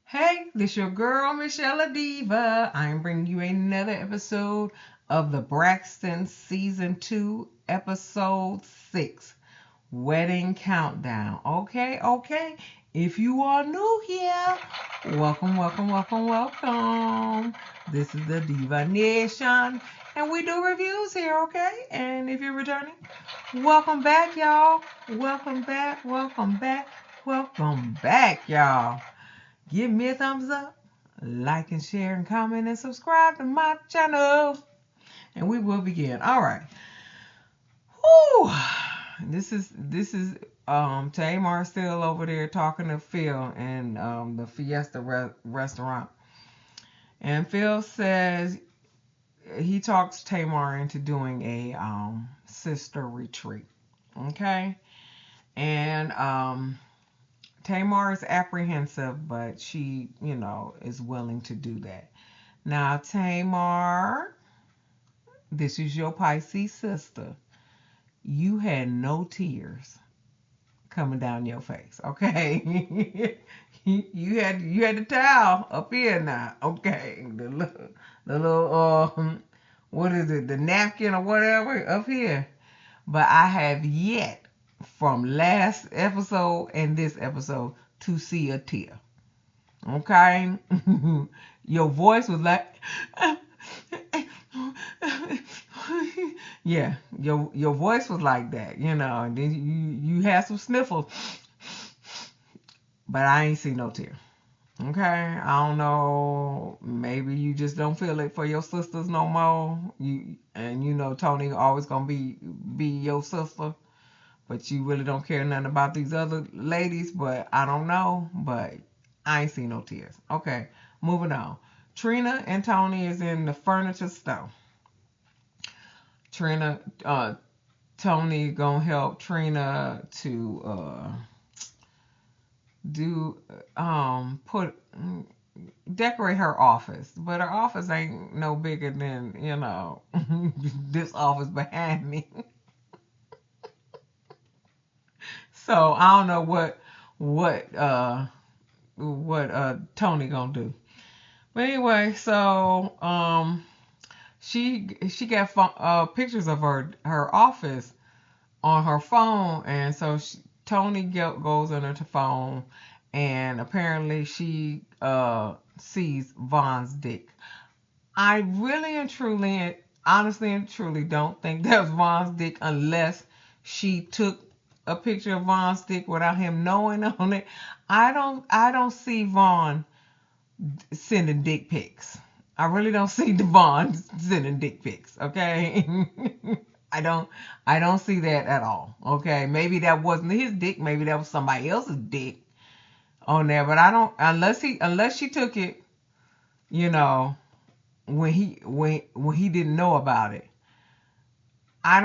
Hey, this your girl, msyelladiva. I am bringing you another episode of the Braxtons Season 2, Episode 6, Wedding Countdown. Okay. If you are new here, welcome. This is the Diva Nation, and we do reviews here, okay? And if you're returning, welcome back, y'all. Welcome back, y'all. Give me a thumbs up, like and share and comment and subscribe to my channel. And we will begin. All right. Whew. This is Tamar still over there talking to Phil in the Fiesta restaurant. And Phil says he talks Tamar into doing a sister retreat. Okay? And Tamar is apprehensive, but she, is willing to do that. Now, Tamar, this is your Pisces sister. You had no tears coming down your face, okay? you had the towel up here now, okay? The little what is it? The napkin or whatever up here. But I have yet from last episode and this episode to see a tear. Okay? Your voice was like yeah, your voice was like that, and then you had some sniffles. But I ain't see no tear. Okay? I don't know. Maybe you just don't feel it for your sisters no more. Tony always gonna be your sister. But you really don't care nothing about these other ladies, but I don't know. But I ain't seen no tears. Okay, moving on. Trina and Tony is in the furniture store. Tony gonna help Trina to do put decorate her office, but her office ain't no bigger than this office behind me. So I don't know what Tony gonna do. But anyway, so she got pictures of her office on her phone, and so Tony goes on her phone, and apparently she sees Von's dick. I really and truly, honestly and truly don't think that was Von's dick unless she took a picture of Von's dick without him knowing on it. I don't see Von sending dick pics. I really don't see Devon sending dick pics. Okay, I don't see that at all. Okay, maybe that wasn't his dick. Maybe that was somebody else's dick on there. But I don't unless she took it. When he didn't know about it. I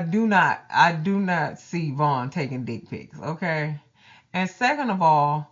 do not see Vaughn taking dick pics, okay? And second of all,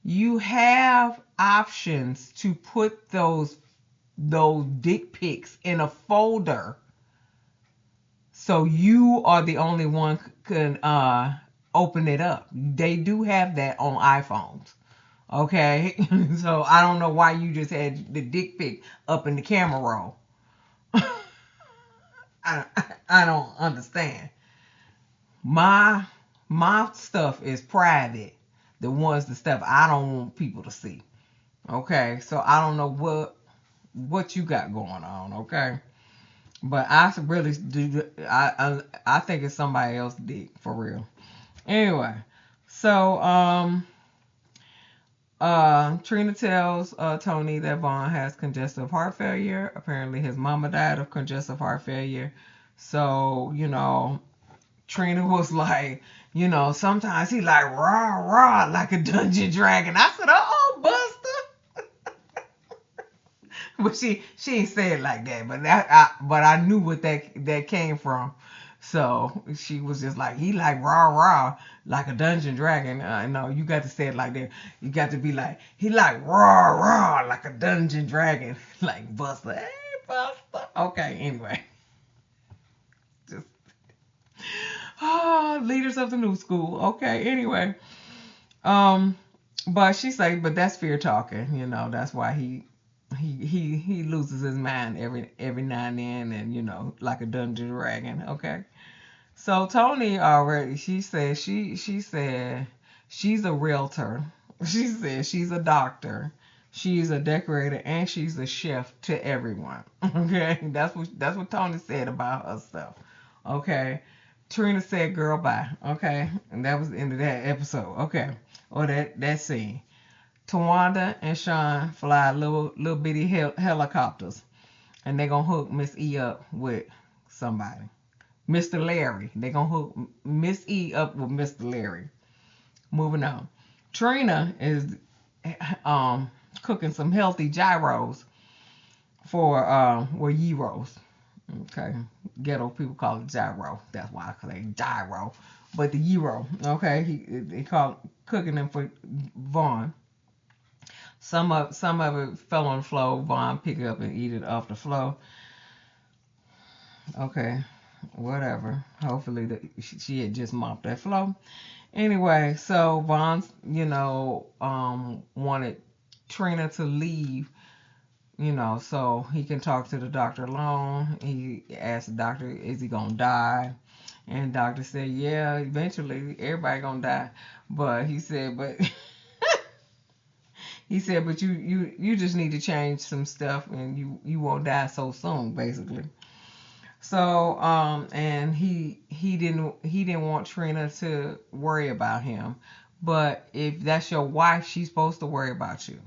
you have options to put those dick pics in a folder, so you are the only one can open it up. They do have that on iPhones. Okay? So I don't know why you just had the dick pic up in the camera roll. I don't understand. My stuff is private. The stuff I don't want people to see. Okay, so I don't know what you got going on. Okay, but I really do. I think it's somebody else's dick for real. Anyway, so Trina tells Tony that Vaughn has congestive heart failure. Apparently, his mama died of congestive heart failure. So, Trina was like, sometimes he like rah like a dungeon dragon. I said, oh, Buster. But she ain't say it like that. But I knew what that came from. So she was just like, he like rah like a dungeon dragon. No, you got to say it like that. You got to be like, he like rah like a dungeon dragon. Like Buster. Hey, Buster. Okay, anyway. Just leaders of the new school. Okay, anyway. But she say, but that's fear talking. That's why he loses his mind every now and then, and like a dungeon dragon. Okay. So Tony already, she said she's a realtor. She said she's a doctor. She's a decorator and she's a chef to everyone. Okay, that's what Tony said about her stuff. Okay, Trina said, "Girl, bye." Okay, and that was the end of that episode. Okay, or that scene. Towanda and Sean fly little bitty helicopters, and they gonna hook Miss E up with somebody. Mr. Larry. They gonna hook Miss E up with Mr. Larry. Moving on. Trina is um cooking some healthy gyros for gyros. Okay. Ghetto people call it gyro. That's why I call it gyro. But the gyro, okay, they call cooking them for Vaughn. Some of it fell on the floor. Vaughn pick it up and eat it off the floor. Okay, whatever. Hopefully she had just mopped that floor. Anyway, so Vaughn, wanted Trina to leave, so he can talk to the doctor alone. He asked the doctor, is he gonna die? And the doctor said, yeah, eventually everybody gonna die. But he said, but but you just need to change some stuff and you won't die so soon, basically. So, and he didn't want Trina to worry about him. But if that's your wife, she's supposed to worry about you.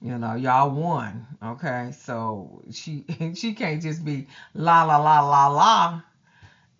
Y'all won, okay? So she can't just be la la la la la,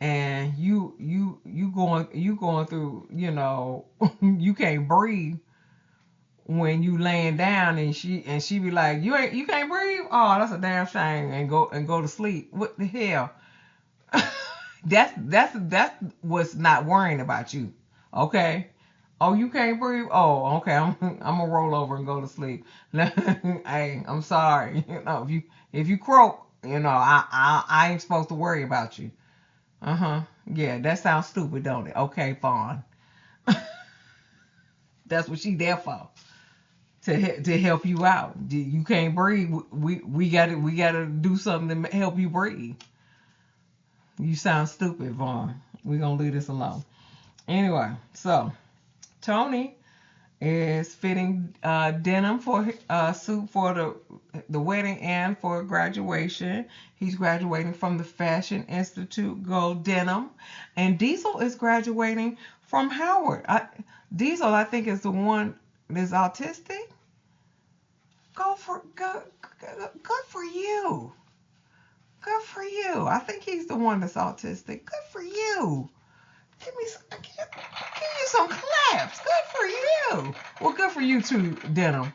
and you going through, you can't breathe when you laying down, and she be like, you can't breathe. Oh, that's a damn shame, and go to sleep. What the hell? That's what's not worrying about you. Okay. Oh, you can't breathe. Oh, okay. I'm gonna roll over and go to sleep. Hey, I'm sorry. If you croak, I ain't supposed to worry about you. Uh-huh. Yeah, that sounds stupid, don't it? Okay, Fawn. That's what she there for. To help you out. You can't breathe. We gotta do something to help you breathe. You sound stupid, Vaughn. We're gonna leave this alone. Anyway, so Tony is fitting denim for suit for the wedding and for graduation. He's graduating from the Fashion Institute Gold Denim, and Diesel is graduating from Howard. Diesel, I think, is the one that's autistic. Good for you. Good for you. I think he's the one that's autistic. Good for you. Give you some claps. Good for you. Well, good for you too, Denim.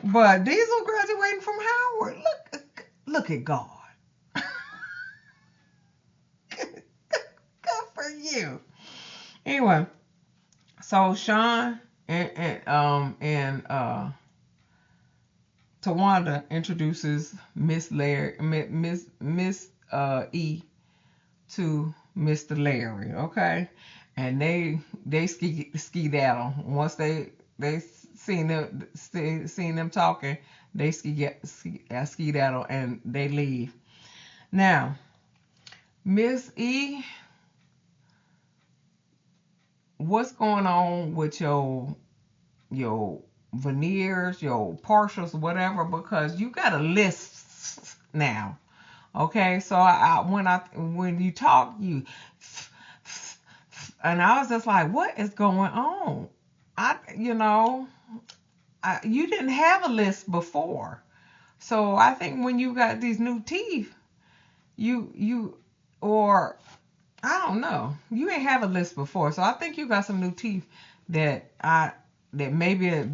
But Diesel graduating from Howard. Look at God. Good for you. Anyway, so Sean and Towanda introduces Miss E to Mr. Larry, okay? And they skedaddle. Once they seen them talking, they skedaddle and they leave. Now, Miss E, what's going on with your veneers, your partials, whatever? Because you got a list now. Okay, so when you talk, and I was just like, what is going on? You didn't have a list before, so I think when you got these new teeth, or I don't know, you ain't have a list before, so I think you got some new teeth that maybe a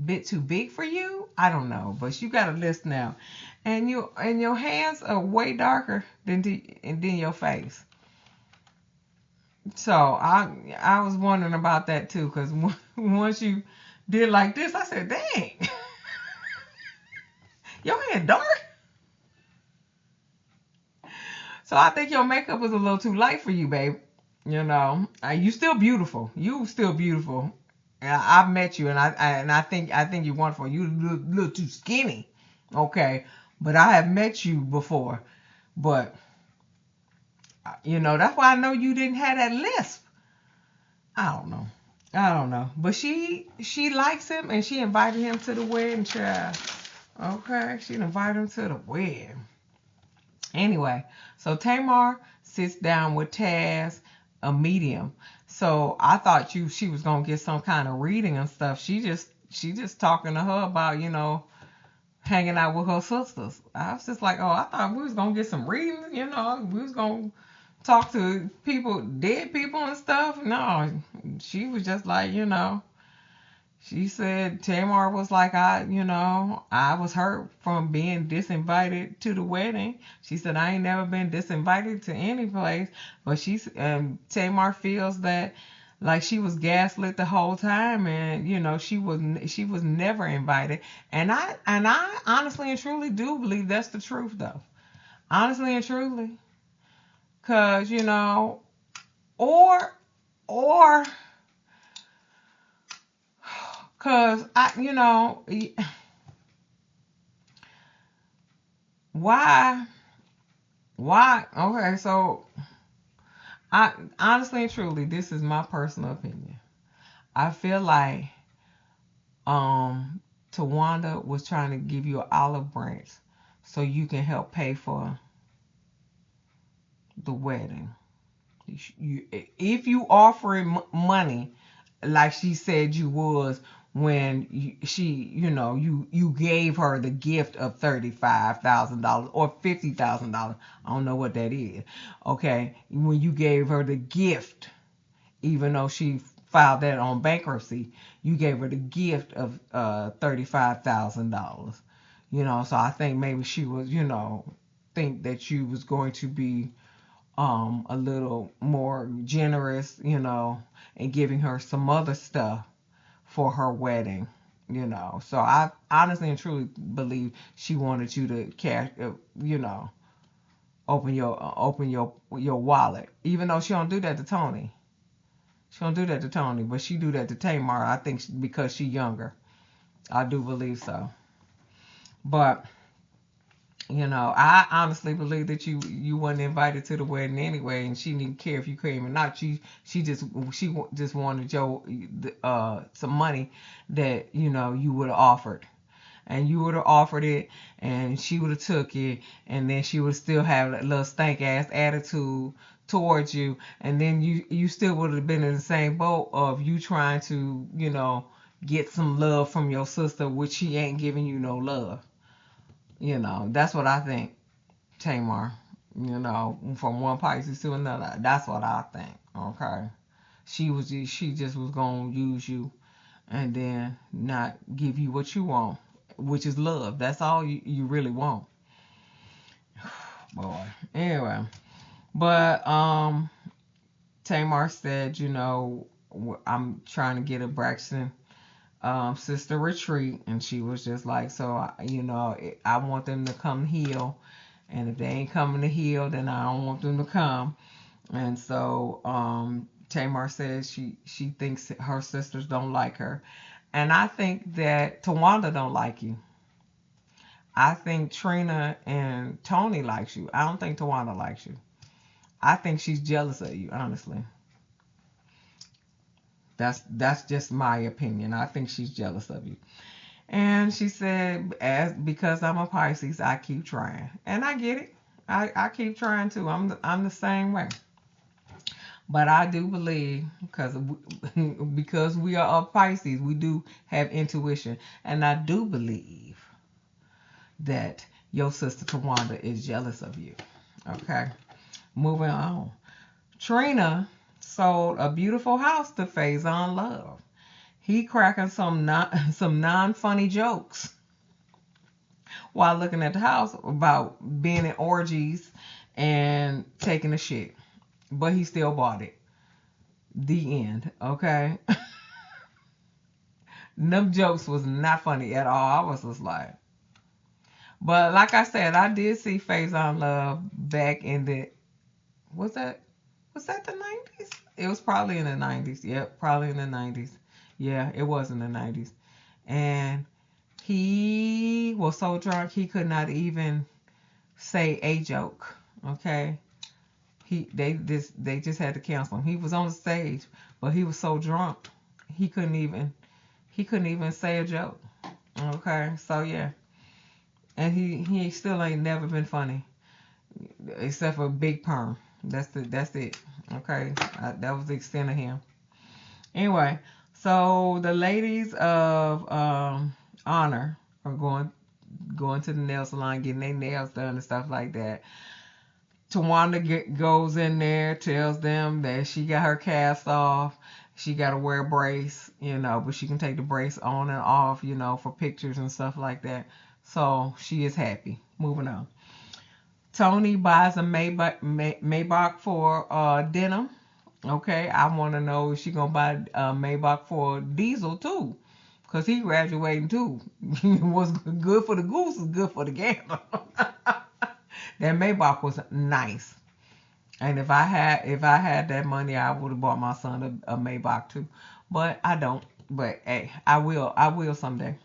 bit too big for you. I don't know, but you got a list now, and your hands are way darker than your face. So I was wondering about that too, because once you did like this, I said, dang, your hand dark. So I think your makeup was a little too light for you, babe. You still beautiful. You still beautiful. I've met you, and I think you're wonderful. You little too skinny, okay? But I have met you before, but that's why I know you didn't have that lisp. I don't know. I don't know. But she likes him, and she invited him to the wedding, child. Okay, she invited him to the wedding. Anyway, so Tamar sits down with Taz, a medium. So I thought she was gonna get some kind of reading and stuff. She just talking to her about hanging out with her sisters. I was just like, oh, I thought we was gonna get some reading. We was gonna talk to people, dead people and stuff. No, she was just like, she said Tamar was like, I was hurt from being disinvited to the wedding. She said, I ain't never been disinvited to any place. But Tamar feels that like she was gaslit the whole time, and she was never invited. And I honestly and truly do believe that's the truth, though. Honestly and truly. Cause or or cause why okay, so I honestly and truly, this is my personal opinion. I feel like um Towanda was trying to give you an olive branch so you can help pay for the wedding. If you offering money like she said you was when you gave her the gift of $35,000 or $50,000. I don't know what that is. Okay, when you gave her the gift, even though she filed that on bankruptcy, you gave her the gift of $35,000. So I think maybe she was think that you was going to be a little more generous, and giving her some other stuff for her wedding. So I honestly and truly believe she wanted you to cash, open your wallet. Even though she don't do that to Tony. She don't do that to Tony, but she do that to Tamar. I think because she younger. I do believe so. But I honestly believe that you weren't invited to the wedding anyway, and she didn't care if you came or not. She just wanted your some money that you would have offered, and you would have offered it, and she would have took it, and then she would still have that little stank ass attitude towards you, and then you still would have been in the same boat of you trying to get some love from your sister, which she ain't giving you no love. That's what I think, Tamar. From one Pisces to another. That's what I think. Okay. She just was gonna use you and then not give you what you want, which is love. That's all you really want. Boy. Anyway. But Tamar said, I'm trying to get a Braxton sister retreat, and she was just like, so I want them to come heal, and if they ain't coming to heal, then I don't want them to come. And so Tamar says she thinks her sisters don't like her, and I think that Towanda don't like you. I think Trina and Tony likes you. I don't think Towanda likes you. I think she's jealous of you, honestly. That's just my opinion. I think she's jealous of you. And she said, as because I'm a Pisces, I keep trying. And I get it. I keep trying too. I'm the same way. But I do believe because we are of Pisces, we do have intuition. And I do believe that your sister Tawanda is jealous of you. Okay. Moving on. Trina sold a beautiful house to Faizon Love. He cracking some non funny jokes while looking at the house about being in orgies and taking a shit. But he still bought it. The end. Okay. Them jokes was not funny at all. I was just like. But like I said, I did see Faizon Love back in the was that the 90s? It was probably in the 90s. Yep, probably in the 90s. Yeah, it was in the 90s. And he was so drunk he could not even say a joke. Okay. They just had to cancel him. He was on the stage, but he was so drunk he couldn't even say a joke. Okay, so yeah, and he still ain't never been funny except for Big Perm. That's it. Okay, that was the extent of him. Anyway, so the ladies of honor are going to the nail salon, getting their nails done and stuff like that. Towanda goes in there, tells them that she got her cast off. She got to wear a brace, but she can take the brace on and off, for pictures and stuff like that. So she is happy. Moving on. Tony buys a Maybach for denim. Okay, I want to know if she gonna buy a Maybach for Diesel too, cause he graduating too. What's good for the goose is good for the gander. That Maybach was nice. And if I had that money, I would have bought my son a Maybach too. But I don't. But hey, I will someday.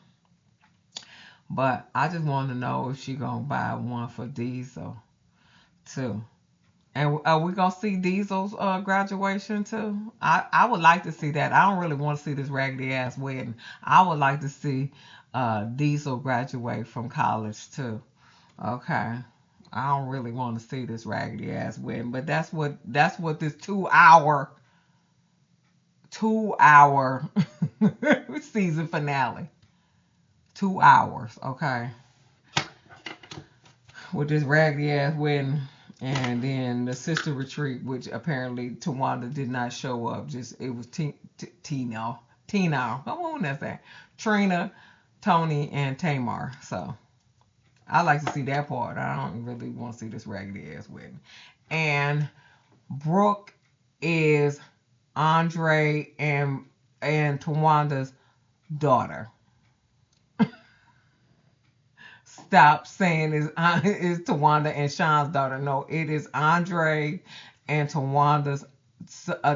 But I just want to know if she gonna buy one for Diesel too. And are we gonna see Diesel's graduation too? I would like to see that. I don't really want to see this raggedy ass wedding. I would like to see Diesel graduate from college too. Okay. I don't really want to see this raggedy ass wedding, but that's what this 2 hour season finale. 2 hours, okay, with this raggedy ass wedding, and then the sister retreat, which apparently Tawanda did not show up. Just it was Tina. What was that? Trina, Tony, and Tamar. So I like to see that part. I don't really want to see this raggedy ass wedding. And Brooke is Andre and Tawanda's daughter. Stop saying is Towanda and Sean's daughter. No, it is Andre and Tawanda's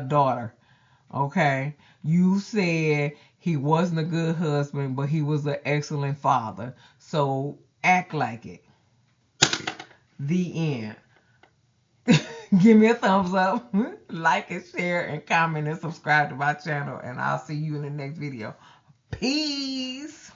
daughter. Okay, you said he wasn't a good husband, but he was an excellent father. So act like it. The end. Give me a thumbs up, like and share and comment and subscribe to my channel, and I'll see you in the next video. Peace.